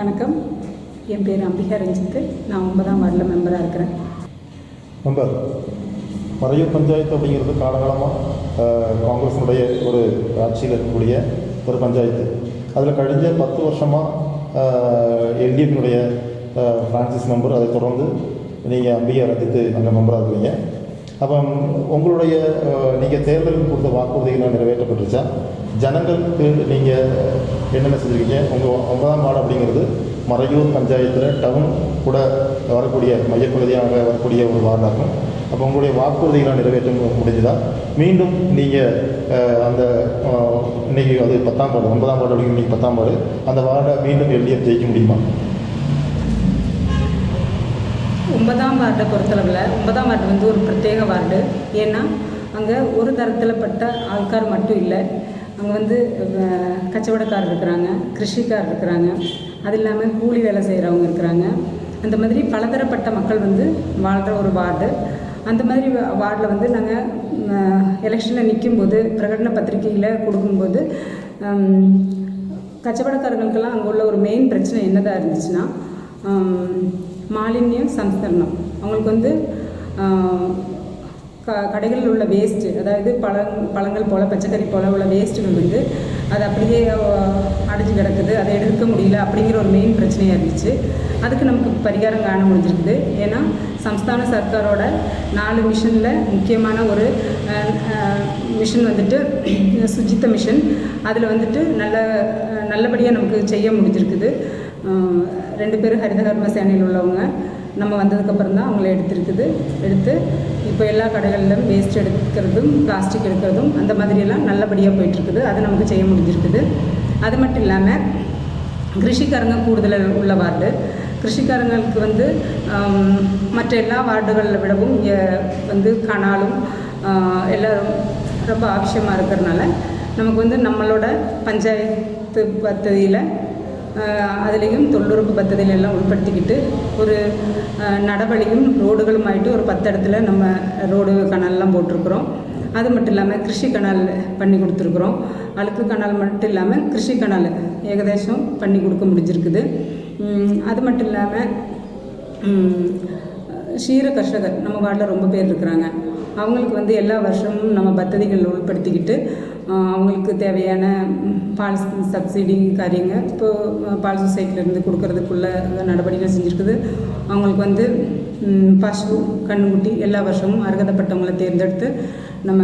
வணக்கம். என் பேர் அம்பிகா ரஞ்சித். நான் 9ஆம் வார்டில் மெம்பராக இருக்கிறேன். மெம்பர் மறையூர் பஞ்சாயத்து அப்படிங்கிறது காலகாலமாக காங்கிரஸினுடைய ஒரு ஆட்சியில் இருக்கக்கூடிய ஒரு பஞ்சாயத்து. அதில் கழிஞ்ச 10 வருஷமாக எல்டிஎஃபினுடைய ஃப்ரான்சிஸ் மெம்பர், அதை தொடர்ந்து நீங்கள் அம்பிகா ரஞ்சித் அங்கே மெம்பராக இருக்கிறீங்க. அப்போ உங்களுடைய நீங்கள் தேர்தலுக்கு கொடுத்த வாக்குறுதிகள் நிறைவேற்றப்பட்டுருச்சா? ஜனங்களுக்கு நீங்கள் என்னென்ன செஞ்சுருக்கீங்க? உங்கள் 9ஆம் வார்டு அப்படிங்கிறது மறையூர் பஞ்சாயத்தில் டவுன் கூட வரக்கூடிய மையப்பகுதியாக வரக்கூடிய ஒரு வார்டாகும். அப்போ உங்களுடைய வாக்குறுதிகளை நிறைவேற்ற முடிஞ்சுதா? மீண்டும் நீங்கள் அந்த இன்றைக்கி அது 10ஆம் வார்டு, 9ஆம் வார்டு அப்படிங்கிற இன்றைக்கி 10ஆம் வார்டு, அந்த வார்டை மீண்டும் எல்டிஎஃப் ஜெயிக்க முடியுமா? 9ஆம் வார்டை பொறுத்தளவில் 9ஆம் வார்டு வந்து ஒரு பிரத்யேக வார்டு. ஏன்னா அங்கே ஒரு தரத்தில் பட்ட ஆள்கார் மட்டும் இல்லை, அங்கே வந்து கச்சவடக்காரர் இருக்கிறாங்க, கிருஷிக்கார் இருக்கிறாங்க, அது இல்லாமல் கூலி வேலை செய்கிறவங்க இருக்கிறாங்க. அந்த மாதிரி பலதரப்பட்ட மக்கள் வந்து வாழ்கிற ஒரு வார்டு. அந்த மாதிரி வார்டில் வந்து நாங்கள் எலெக்ஷனில் நிற்கும்போது பிரகடன பத்திரிகையில் கொடுக்கும்போது கச்சவடக்காரர்களுக்கெல்லாம் அங்கே உள்ள ஒரு மெயின் பிரச்சனை என்னதாக இருந்துச்சுன்னா மாலின்யம் சம்ஸ்கரணம். அவங்களுக்கு வந்து கடைகளில் உள்ள வேஸ்ட்டு, அதாவது பழங்கள் போல் பச்சைக்கறி போல் உள்ள வேஸ்ட்டுகள் வந்து அது அப்படியே அடைஞ்சு கிடக்குது, அதை எடுக்க முடியல அப்படிங்கிற ஒரு மெயின் பிரச்சனையாக இருந்துச்சு. அதுக்கு நமக்கு பரிகாரம் காண முடிஞ்சிருக்குது. ஏன்னா சம்ஸ்தான சர்க்காரோட 4 மிஷனில் முக்கியமான ஒரு மிஷன் வந்துட்டு சுஜித்த மிஷன். அதில் வந்துட்டு நல்லபடியாக நமக்கு செய்ய முடிஞ்சிருக்குது. 2 பேரும் ஹரிதகர்ம சேனையில் உள்ளவங்க நம்ம வந்ததுக்கப்புறம் தான் அவங்கள எடுத்து இப்போ எல்லா கடைகளிலும் வேஸ்ட் எடுக்கிறதும் பிளாஸ்டிக் எடுக்கிறதும் அந்த மாதிரியெல்லாம் நல்லபடியாக போயிட்டுருக்குது. அதை நமக்கு செய்ய முடிஞ்சிருக்குது. அது மட்டும் இல்லாமல் கிருஷிக்காரங்க கூடுதல் உள்ள வார்டு. கிருஷிக்காரங்களுக்கு வந்து மற்ற எல்லா வார்டுகளில் விடவும் இங்கே வந்து கனாலும் எல்லோரும் ரொம்ப அவசியமாக இருக்கிறதுனால நமக்கு வந்து நம்மளோட பஞ்சாயத்து பദ്ധதியில் அதுலேயும் தொழிலுறவு பദ്ധதியில் எல்லாம் உட்படுத்திக்கிட்டு ஒரு நடவழியும் ரோடுகளும் ஆகிட்டு ஒரு 10 இடத்துல நம்ம ரோடு கனாலெலாம் போட்டிருக்கிறோம். அது மட்டும் இல்லாமல் கிருஷி கனால் பண்ணி கொடுத்துருக்குறோம். அழுக்கு கனால் மட்டும் இல்லாமல் கிருஷி கனால் ஏகதேசம் பண்ணி கொடுக்க முடிஞ்சிருக்குது. அது மட்டும் இல்லாமல் க்ஷீர கர்ஷகர் நம்ம வார்டில் ரொம்ப பேர் இருக்கிறாங்க. அவங்களுக்கு வந்து எல்லா வருஷமும் நம்ம பദ്ധதிகளில் உட்படுத்திக்கிட்டு அவங்களுக்கு தேவையான பால் சப்சிடி காரியங்க இப்போது பால் சொசைட்டிலேருந்து கொடுக்கறதுக்குள்ள நடவடிக்கைகள் செஞ்சுருக்குது. அவங்களுக்கு வந்து பசு கண்ணுக்குட்டி எல்லா வருஷமும் அருகதைப்பட்டவங்களை தேர்ந்தெடுத்து நம்ம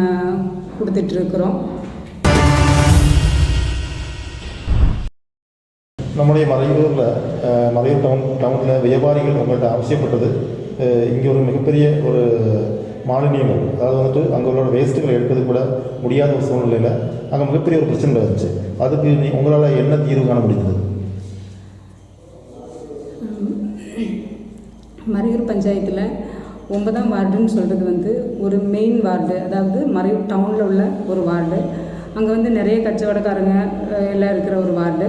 கொடுத்துட்ருக்குறோம். நம்முடைய மறையூர் டவுனில் வியாபாரிகள் உங்கள்கிட்ட அவசியப்பட்டது இங்கே ஒரு மிகப்பெரிய ஒரு மாலின்யங்கள், அதாவது வந்துட்டு அங்கே உள்ள வேஸ்ட்டுகளை எடுக்கிறது கூட முடியாத ஒரு சூழ்நிலையில் அங்கே மிகப்பெரிய ஒரு பிரச்சனை இருந்துச்சு. அதுக்கு உங்களால் என்ன தீர்வு காண முடிந்தது? மறையூர் பஞ்சாயத்தில் 9ஆம் வார்டுன்னு சொல்கிறது வந்து ஒரு மெயின் வார்டு, அதாவது மறையூர் டவுனில் உள்ள ஒரு வார்டு. அங்கே வந்து நிறைய கச்சவடக்காரங்க எல்லாம் இருக்கிற ஒரு வார்டு.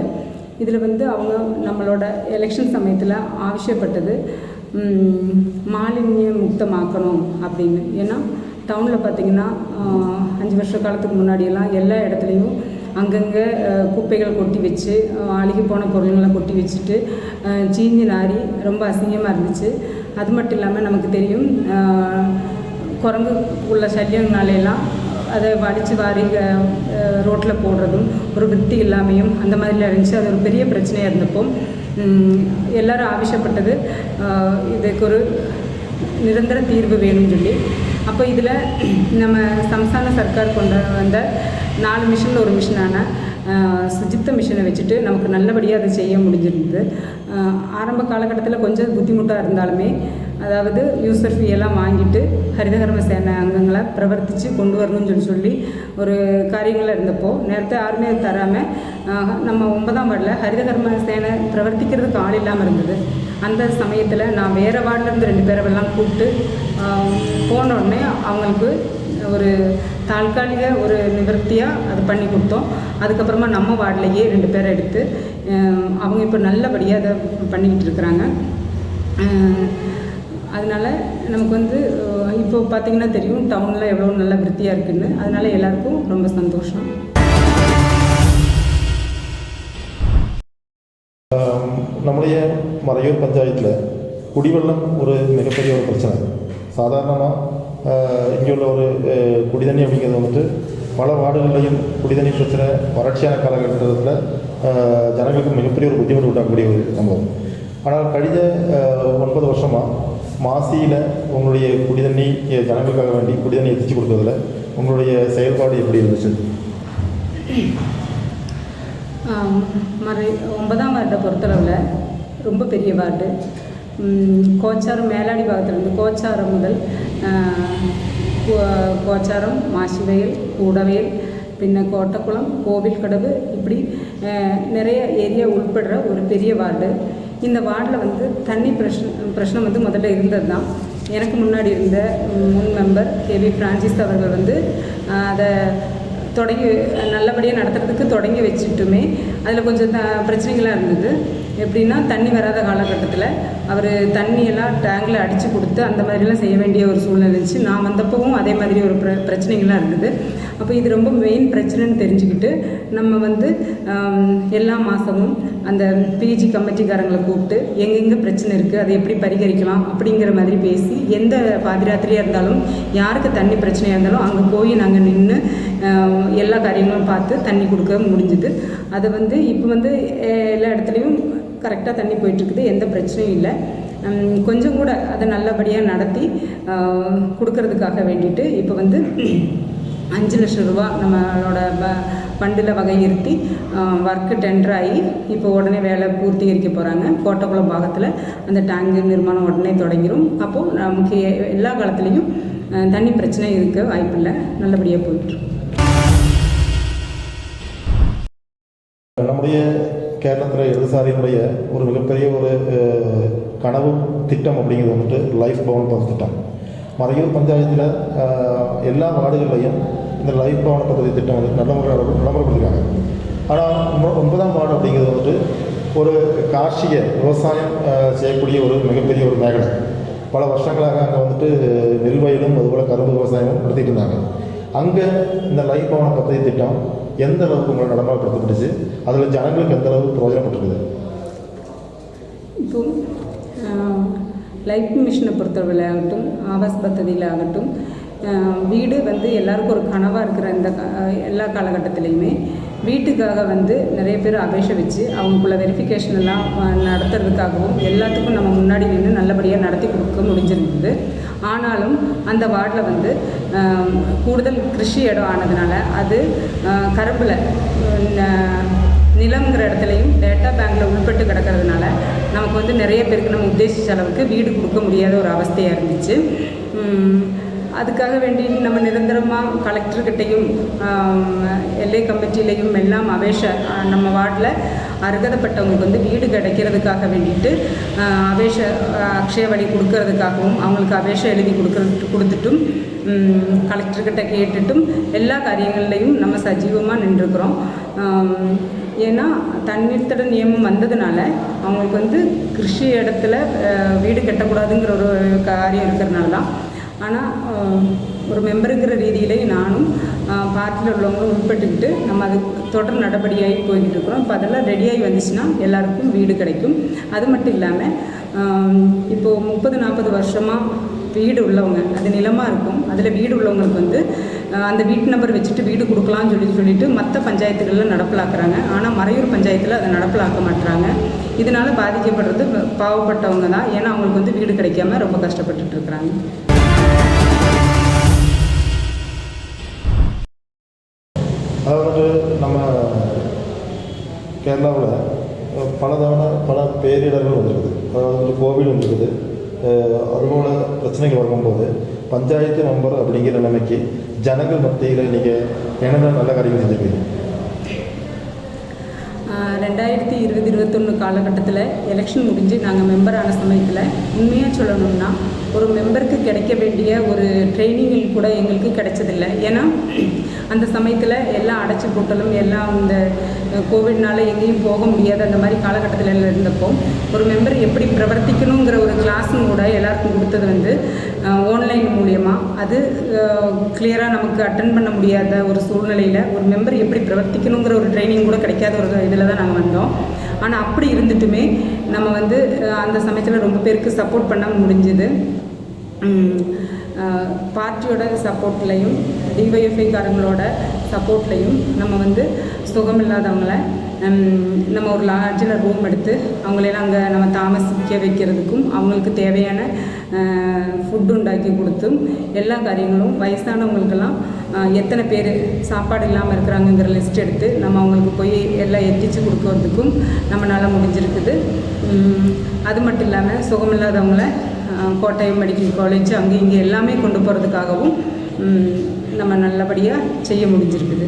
இதில் வந்து அவங்க நம்மளோட எலெக்ஷன் சமயத்தில் ஆவசியப்பட்டது மாலின்ய முக்தமாக்கணும் அப்படின்னு. ஏன்னா டவுனில் பார்த்திங்கன்னா 5 வருஷ காலத்துக்கு முன்னாடியெல்லாம் எல்லா இடத்துலையும் அங்கங்கே குப்பைகள் கொட்டி வச்சு அழுகி போன பொருள்களை கொட்டி வச்சுட்டு சீஞ்சி நாரி ரொம்ப அசிங்கமாக இருந்துச்சு. அது மட்டும் இல்லாமல் நமக்கு தெரியும் குரங்கு உள்ள சல்யங்களாலெல்லாம் அதை வடித்து வாரி ரோட்டில் போடுறதும் ஒரு விருத்தி இல்லாமையும் அந்த மாதிரிலாம் இருந்துச்சு. அது ஒரு பெரிய பிரச்சனையாக இருந்தப்போ எல்லோரும் ஆவசியப்பட்டது இதுக்கு ஒரு நிரந்தர தீர்வு வேணும்னு சொல்லி. அப்போ இதில் நம்ம சம்ஸ்தான சர்க்கார் கொண்டு வந்த 4 மிஷனில் ஒரு மிஷனான சுஜித்த மிஷனை வச்சுட்டு நமக்கு நல்லபடியாக அதை செய்ய முடிஞ்சிருந்தது. ஆரம்ப காலகட்டத்தில் கொஞ்சம் புத்திமுட்டாக இருந்தாலுமே, அதாவது யூசர் ஃபீ எல்லாம் வாங்கிட்டு ஹரிதகர்ம சேனை அங்கங்களை பிரவர்த்தித்து கொண்டு வரணும்னு சொல்லி ஒரு காரியங்களில் இருந்தப்போ நேரத்தை யாருமே தராமல் நம்ம 9ஆம் வார்டில் ஹரிதகர்ம சேனை பிரவர்த்திக்கிறதுக்கு ஆள் இல்லாமல் இருந்தது. அந்த சமயத்தில் நான் வேறு வார்டிலேருந்து 2 பேரெல்லாம் கூப்பிட்டு போனோடனே அவங்களுக்கு ஒரு தாற்காலிக ஒரு நிவர்த்தியாக அது பண்ணி கொடுத்தோம். அதுக்கப்புறமா நம்ம வார்டிலேயே 2 பேரை எடுத்து அவங்க இப்போ நல்லபடியாக அதை பண்ணிக்கிட்டு இருக்கிறாங்க. அதனால் நமக்கு வந்து இப்போ பார்த்திங்கன்னா தெரியும் டவுனில் எவ்வளோ நல்ல விருத்தியாக இருக்குதுன்னு. அதனால் எல்லாருக்கும் ரொம்ப சந்தோஷம். நம்முடைய மறையூர் பஞ்சாயத்தில் குடிவெள்ளம் ஒரு மிகப்பெரிய ஒரு பிரச்சனை. சாதாரணமாக இங்கே உள்ள ஒரு குடிதண்ணி அப்படிங்கிறது வந்துட்டு பல வார்டுகளையும் குடிதண்ணி பிரச்சனை வறட்சியான காலகட்டத்தில் ஜனங்களுக்கு மிகப்பெரிய ஒரு புத்திமுட்டு உண்டாக்கக்கூடிய ஒரு சம்பவம். ஆனால் கழிந்த 9 வருஷமாக மாசியில் உங்களுடைய குடிதண்ணி ஜனங்களுக்காக வேண்டி குடிதண்ணி எத்திச்சு கொடுக்கறதுல உங்களுடைய செயல்பாடு எப்படி இருந்துச்சு? 9ஆம் வார்டை பொறுத்தளவில் ரொம்ப பெரிய வார்டு. கோச்சாரம் மேலாடி பாகத்திலிருந்து கோச்சாரம் முதல் கோச்சாரம், மாசிவயல், கூடவேல், பின்ன கோட்டக்குளம், கோவில் கடவு, இப்படி நிறைய ஏரியா உட்படுற ஒரு பெரிய வார்டு. இந்த வார்டில் வந்து தண்ணி பிரச்சனை வந்து முதல்ல இருந்தது தான். எனக்கு முன்னாடி இருந்த முன் மெம்பர் கேவி ஃப்ரான்சிஸ் அவர்கள் வந்து அதை நல்லபடியாக நடத்துறதுக்கு தொடங்கி வச்சுட்டுமே அதில் கொஞ்சம் பிரச்சனைகளாக இருந்தது. எப்படின்னா, தண்ணி வராத காலகட்டத்தில் அவர் தண்ணியெல்லாம் டேங்கில் அடித்து கொடுத்து அந்த மாதிரிலாம் செய்ய வேண்டிய ஒரு சூழ்நிலை இருந்துச்சு. நான் வந்தப்பவும் அதே மாதிரி ஒரு பிரச்சனைகள்லாம் இருந்தது. அப்போ இது ரொம்ப மெயின் பிரச்சனைன்னு தெரிஞ்சுக்கிட்டு நம்ம வந்து எல்லா மாதமும் அந்த பிஜி கமிட்டிக்காரங்களை கூப்பிட்டு எங்கெங்கே பிரச்சனை இருக்குது, அதை எப்படி பரிகரிக்கலாம் அப்படிங்கிற மாதிரி பேசி, எந்த பாதிராத்திரியாக இருந்தாலும் யாருக்கு தண்ணி பிரச்சனையாக இருந்தாலும் அங்கே போய் நாங்கள் நின்று எல்லா காரியங்களும் பார்த்து தண்ணி கொடுக்க முடிஞ்சுது. அதை வந்து இப்போ வந்து எல்லா இடத்துலையும் கரெக்டாக தண்ணி போயிட்டுருக்குது, எந்த பிரச்சனையும் இல்லை. கொஞ்சம் கூட அதை நல்லபடியாக நடத்தி கொடுக்கறதுக்காக வேண்டிட்டு இப்போ வந்து 5 லட்சம் ரூபா நம்மளோட ஃபண்டில் வகையிருத்தி ஒர்க்கு டெண்டர் ஆகி இப்போ உடனே வேலை பூர்த்தீகரிக்க போகிறாங்க. கோட்டக்குளம் பாகத்தில் அந்த டேங்கு நிர்மாணம் உடனே தொடங்கிடும். அப்போது நமக்கு எல்லா காலத்துலேயும் தண்ணி பிரச்சனை இருக்க வாய்ப்பில்லை, நல்லபடியாக போயிட்டுருக்கும். நம்முடைய கேரளத்தில் இடதுசாரியினுடைய ஒரு மிகப்பெரிய ஒரு கனவு திட்டம் அப்படிங்கிறது வந்துட்டு லைஃப் பவன் பஸ் திட்டம். மறையூர் பஞ்சாயத்தில் எல்லா வார்டுகள்லையும் இந்த லைஃப் பவன் பദ്ധதி திட்டம் வந்து நடைமுறைப்படுத்திருக்காங்க. ஆனால் 9ஆம் வார்டு அப்படிங்கிறது வந்துட்டு ஒரு கார்ஷிக விவசாயம் செய்யக்கூடிய ஒரு மிகப்பெரிய ஒரு மேகலை. பல வருஷங்களாக அங்கே வந்துட்டு நெல் வயலும் அதுபோல் கரும்பு விவசாயமும் நடத்திட்டு இருந்தாங்க. அங்கே இந்த லைஃப் பவன் பദ്ധதி திட்டம் எந்த அளவுக்கு உங்களை நடைமுறைப்படுத்தப்பட்டுச்சு, அதில் ஜனங்களுக்கு எந்த அளவுக்கு பிரயோஜனப்பட்டிருக்குது? இப்போ லைஃப் மிஷனை பொறுத்தவரை ஆகட்டும், ஆவாஸ் பദ്ധதியில் ஆகட்டும், வீடு வந்து எல்லாருக்கும் ஒரு கனவாக இருக்கிற இந்த எல்லா காலகட்டத்திலையுமே வீட்டுக்காக வந்து நிறைய பேர் அபேஷை வச்சு அவங்களுக்குள்ள வெரிஃபிகேஷன் எல்லாம் நடத்துறதுக்காகவும் எல்லாத்துக்கும் நம்ம முன்னாடி நின்று நல்லபடியாக நடத்தி கொடுக்க முடிஞ்சிருந்தது. ஆனாலும் அந்த வார்டில் வந்து கூடுதல் கிருஷி இடம் ஆனதுனால அது கரும்பில் நிலங்கிற இடத்துலையும் டேட்டா பேங்கில் உள்பட்டு கிடக்கிறதுனால நமக்கு வந்து நிறைய பேருக்கு நம்ம உத்தேசித்த அளவுக்கு வீடு கொடுக்க முடியாத ஒரு அவஸ்தையாக இருந்துச்சு. அதுக்காக வேண்டி நம்ம நிரந்தரமாக கலெக்டர்கிட்டையும் எல்ஐ கமிட்டிலையும் எல்லாம் நம்ம வார்டில் அருகதைப்பட்டவங்களுக்கு வந்து வீடு கிடைக்கிறதுக்காக வேண்டிட்டு அக்ஷய வழி கொடுக்கறதுக்காகவும் அவங்களுக்கு அபேஷை எழுதி கொடுத்துட்டும் கலெக்டர்கிட்ட கேட்டுட்டும் எல்லா காரியங்கள்லையும் நம்ம சஜீவமாக நின்றுக்கிறோம். ஏன்னா தண்ணீர் தட நியமம் வந்ததுனால அவங்களுக்கு வந்து கிருஷி இடத்துல வீடு கட்டக்கூடாதுங்கிற ஒரு காரியம் இருக்கிறதுனால தான். ஆனால் ஒரு மெம்பருங்கிற ரீதியிலே நானும் பார்ட்டியில் உள்ளவங்களும் உட்பட்டுக்கிட்டு நம்ம அது தொடர் நடவடிக்கையாகி போய்கிட்டு இருக்கிறோம். இப்போ அதெல்லாம் ரெடியாகி வந்துச்சுன்னா எல்லாருக்கும் வீடு கிடைக்கும். அது மட்டும் இல்லாமல் இப்போது 30-40 வருஷமாக வீடு உள்ளவங்க, அது நிலமாக இருக்கும், அதில் வீடு உள்ளவங்களுக்கு வந்து அந்த வீட்டு நம்பர் வச்சுட்டு வீடு கொடுக்கலான்னு சொல்லிட்டு மற்ற பஞ்சாயத்துகளில் நடப்பிலாக்குறாங்க. ஆனால் மறையூர் பஞ்சாயத்தில் அதை நடப்பிலாக்க மாட்டுறாங்க. இதனால் பாதிக்கப்படுறது பாவப்பட்டவங்க தான். ஏன்னா அவங்களுக்கு வந்து வீடு கிடைக்காம ரொம்ப கஷ்டப்பட்டுட்டு இருக்கிறாங்க. அதாவது நம்ம கேரளாவில் பல பேரிடர்கள் வந்துருக்குது. அதாவது வந்து கோவிட் வந்துருக்குது. அதுபோல் பிரச்சனைகள் வரும்போது பஞ்சாயத்து மெம்பர் அப்படிங்கிற நிலைமைக்கு ஜனங்கள் மத்தியில் நீங்கள் என்னென்ன நல்ல காரியங்கள் செஞ்சுருக்கீங்க? 2020-21 காலகட்டத்தில் எலெக்ஷன் முடிஞ்சு நாங்கள் மெம்பர் ஆன சமயத்தில் உண்மையாக சொல்லணும்னா ஒரு மெம்பருக்கு கிடைக்க வேண்டிய ஒரு ட்ரைனிங்கில் கூட எங்களுக்கு கிடைச்சதில்லை. ஏன்னா அந்த சமயத்தில் எல்லாம் அடைச்சி போட்டலும் எல்லாம் இந்த கோவிட்னால எங்கேயும் போக முடியாத அந்த மாதிரி காலகட்டத்தில் இருந்தப்போ ஒரு மெம்பர் எப்படி பிரவர்த்திக்கணுங்கிற ஒரு கிளாஸும் கூட எல்லாருக்கும் கொடுத்தது வந்து ஆன்லைன் மூலியமாக. அது கிளியராக நமக்கு அட்டன் பண்ண முடியாத ஒரு சூழ்நிலையில் ஒரு மெம்பர் எப்படி பிரவர்த்திக்கணுங்கிற ஒரு ட்ரைனிங் கூட கிடைக்காத ஒரு இதில் தான் நாங்கள் வந்தோம். ஆனால் அப்படி இருந்துட்டுமே நம்ம வந்து அந்த சமயத்தில் ரொம்ப பேருக்கு சப்போர்ட் பண்ண முடிஞ்சுது. பார்ட்டியோட சப்போர்ட்லேயும் டிஒய்எஃப்ஐக்காரங்களோட சப்போர்ட்லேயும் நம்ம வந்து சுகமில்லாதவங்கள நம்ம ஒரு லாட்ஜில் ரூம் எடுத்து அவங்களெல்லாம் அங்கே நம்ம தாமசிக்க வைக்கிறதுக்கும் அவங்களுக்கு தேவையான ஃபுட்டு உண்டாக்கி கொடுத்தும் எல்லா காரியங்களும் வயசானவங்களுக்கெல்லாம் எத்தனை பேர் சாப்பாடு இல்லாமல் இருக்கிறாங்கங்கிற லிஸ்ட் எடுத்து நம்ம அவங்களுக்கு போய் எல்லாம் எத்திச்சு கொடுக்கறதுக்கும் நம்மளால் முடிஞ்சிருக்குது. அது மட்டும் இல்லாமல் சுகமில்லாதவங்கள கோட்டயம் மெடிக்கல் காலேஜ் அங்கே இங்கே எல்லாமே கொண்டு போகிறதுக்காகவும் நம்ம நல்லபடியாக செய்ய முடிஞ்சிருக்குது.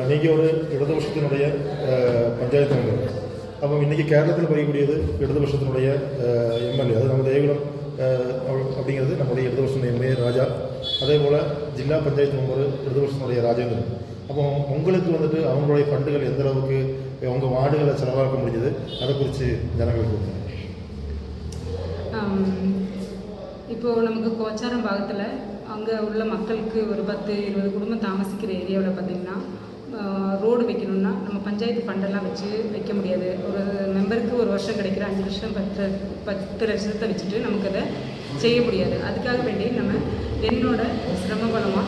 நீங்கள் ஒரு இடதுபட்சத்தினுடைய பஞ்சாயத்து மெம்பர். அப்போ இன்றைக்கி கேரளத்தில் பறியக்கூடியது இடதுபட்சத்தினுடைய எம்எல்ஏ, அது நம்ம தேவிடம் அப்படிங்கிறது நம்முடைய இடதுபட்சத்தினுடைய எம்ஏ ராஜா. அதே போல் ஜில்லா பஞ்சாயத்து மெம்பர் இடதுபட்சத்தினுடைய ராஜேந்திரன். அப்போ உங்களுக்கு வந்துட்டு அவங்களுடைய ஃபண்டுகள் எந்த அளவுக்கு உங்கள் வார்டுகளை செலவாக்க முடிஞ்சது, அதை குறித்து ஜனங்களுக்கு இப்போது நமக்கு கோச்சாரம் பாகத்தில் அங்கே உள்ள மக்களுக்கு ஒரு 10-20 குடும்பம் தாமசிக்கிற ஏரியாவில் பார்த்திங்கன்னா ரோடு வைக்கணும்னா நம்ம பஞ்சாயத்து ஃபண்டெல்லாம் வச்சு வைக்க முடியாது. ஒரு மெம்பருக்கு ஒரு வருஷம் கிடைக்கிற 5 லட்சம் 10 லட்சத்தை வச்சுட்டு நமக்கு அதை செய்ய முடியாது. அதுக்காக வேண்டி நம்ம என்னோட சிரமபலமாக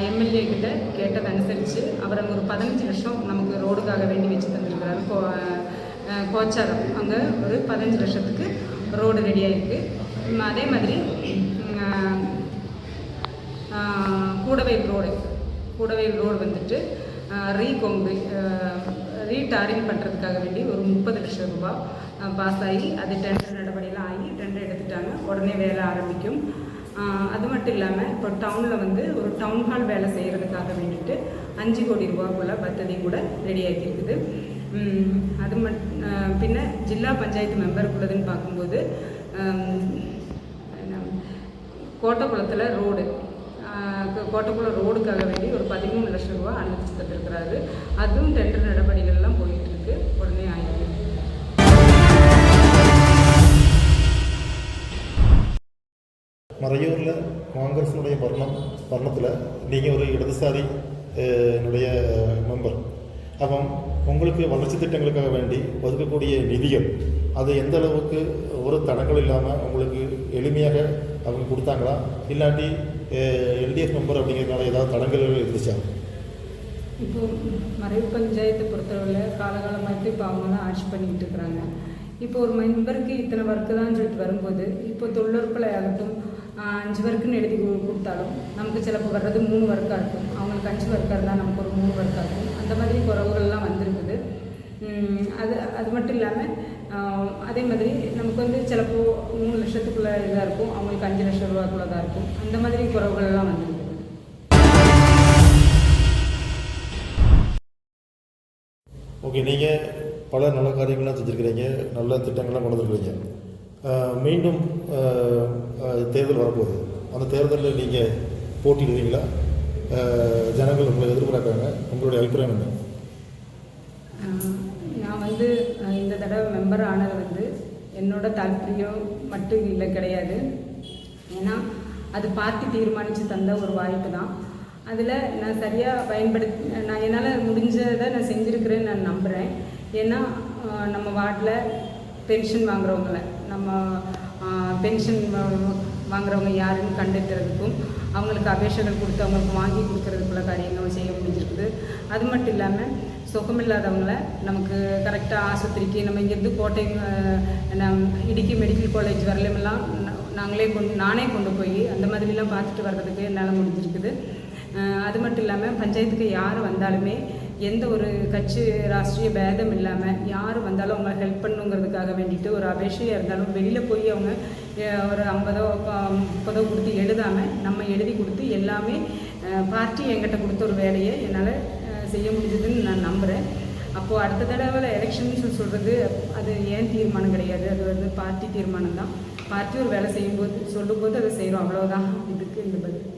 எம்எல்ஏ கிட்ட கேட்டதை அனுசரித்து அவர் அங்கே ஒரு 15 லட்சம் நமக்கு ரோடுக்காக வேண்டி வச்சு தந்துருக்கிறாரு. கோச்சாரம் அங்கே ஒரு 15 லட்சத்துக்கு ரோடு ரெடியாகிருக்கு. அதே மாதிரி கூடவேல் ரோடு வந்துட்டு ரீடாரிங் பண்ணுறதுக்காக வேண்டி ஒரு 30 லட்சம் ரூபாய் பாஸ் ஆகி அது டெண்டர் நடவடிக்கைலாம் ஆகி டெண்டர் எடுத்துட்டாங்க. உடனே வேலை ஆரம்பிக்கும். அது மட்டும் இல்லாமல் இப்போ டவுனில் வந்து ஒரு டவுன் ஹால் வேலை செய்கிறதுக்காக வேண்டிட்டு 5 கோடி ரூபாய் போல் பத்ததி கூட ரெடி ஆகியிருக்குது. அது பின்ன ஜில்லா பஞ்சாயத்து மெம்பருக்குள்ளதுன்னு பார்க்கும்போது கோட்டக்குளத்தில் கோட்டக்குளம் ரோடுக்காக வேண்டி ஒரு 13 லட்சம் ரூபா அனுமதிச்சு தந்திருக்கிறாரு. அதுவும் டெண்டர் நடவடிக்கைகள்லாம் போயிட்டுருக்கு. உடனே ஆயிருக்கு. மறையூரில் காங்கிரஸினுடைய வர்ணத்தில் நீங்கள் ஒரு இடதுசாரி என்னுடைய மெம்பர். அப்போ உங்களுக்கு வளர்ச்சி திட்டங்களுக்காக வேண்டி ஒதுக்கக்கூடிய நிதிகள் அது எந்த அளவுக்கு ஒரு தடங்கள் இல்லாமல் உங்களுக்கு எளிமையாக அவங்க கொடுத்தாங்களா, இல்லாட்டி எல்டிஎஃப் மெம்பர் அப்படிங்கிறதுனால ஏதாவது தடங்கள் இருந்துச்சா? இப்போது மறைவு பஞ்சாயத்தை பொறுத்தளவில் காலகாலமாகிட்டு இப்போ அவங்க தான் ஆட்சி பண்ணிக்கிட்டு இருக்கிறாங்க. இப்போ ஒரு மெம்பருக்கு இத்தனை ஒர்க்கு தான் சொல்லிட்டு வரும்போது இப்போ தொழிலுறுப்பில் ஆகட்டும் 5 ஒர்க்குன்னு எழுதி கொடுத்தாலும் நமக்கு சிலப்போ வர்றது 3 ஒர்க்காக இருக்கும். அவங்களுக்கு 5 ஒர்க்காக இருந்தால் நமக்கு ஒரு 3 ஒர்க்காக இருக்கும். அந்த மாதிரி குறவுகள்லாம் வந்திருக்குது. அது மட்டும் இல்லாமல் அதே மாதிரி நமக்கு வந்து சிலப்போ 3 லட்சத்துக்குள்ளே இதாக இருக்கும், அவங்களுக்கு 5 லட்சம் ரூபாய்க்குள்ளே தான் இருக்கும். அந்த மாதிரி குறவுகள்லாம் வந்திருக்குது. ஓகே, நீங்கள் பல நல்ல காரியங்கள்லாம் செஞ்சுருக்கிறீங்க, நல்ல திட்டங்கள்லாம் கொண்டு வந்துருக்கிறீங்க. மீண்டும் தேர்தல் வரப்போகுது. அந்த தேர்தலில் நீங்கள் போட்டிடுவீங்களா? ஜனங்கள் உங்களை எதிர்பார்க்குறாங்க, உங்களுடைய அபிப்பிராயம் என்ன? நான் வந்து இந்த தடவை மெம்பர் ஆனது வந்து என்னோட தாற்பயம் மட்டும் இல்லை கிடையாது. ஏன்னா அது பார்ட்டி தீர்மானித்து தந்த ஒரு வாய்ப்பு தான். அதில் நான் சரியாக நான் என்னால் முடிஞ்சதை நான் செஞ்சுருக்கிறேன்னு நான் நம்புகிறேன். ஏன்னா நம்ம வார்டில் பென்ஷன் வாங்குறவங்கள நம்ம பென்ஷன் வாங்குறவங்க யாருன்னு கண்டுக்கிறதுக்கும் அவங்களுக்கு அபேஷைகள் கொடுத்து அவங்களுக்கு வாங்கி கொடுக்கறதுக்குள்ள காரியங்கள் செய்ய முடிஞ்சிருக்குது. அது மட்டும் இல்லாமல் சுகமில்லாதவங்கள நமக்கு கரெக்டாக ஆஸ்பத்திரிக்கு நம்ம இங்கேருந்து கோட்டை இடுக்கி மெடிக்கல் காலேஜ் வரலையெல்லாம் நானே கொண்டு போய் அந்த மாதிரிலாம் பார்த்துட்டு வர்றதுக்கு என்னால் முடிஞ்சிருக்குது. அது மட்டும் இல்லாமல் பஞ்சாயத்துக்கு யார் வந்தாலுமே எந்த ஒரு கட்சி ராஷ்ட்ரிய பேதம் இல்லாமல் யார் வந்தாலும் அவங்க ஹெல்ப் பண்ணுங்கிறதுக்காக வேண்டிட்டு ஒரு அபேஷையாக இருந்தாலும் வெளியில் போய் அவங்க ஒரு 50 30 கொடுத்து எழுதாமல் நம்ம எழுதி கொடுத்து எல்லாமே பார்ட்டி என்கிட்ட கொடுத்த ஒரு வேலையை என்னால் செய்ய முடிஞ்சதுன்னு நான் நம்புகிறேன். அப்போது அடுத்த தடவை எலெக்ஷன் சொல்கிறது அது ஏன் தீர்மானம் கிடையாது, அது வந்து பார்ட்டி தீர்மானம் தான். பார்ட்டி ஒரு வேலை செய்யும்போது சொல்லும்போது அதை செய்கிறோம், அவ்வளோதான். இதுக்கு இந்த பதில்.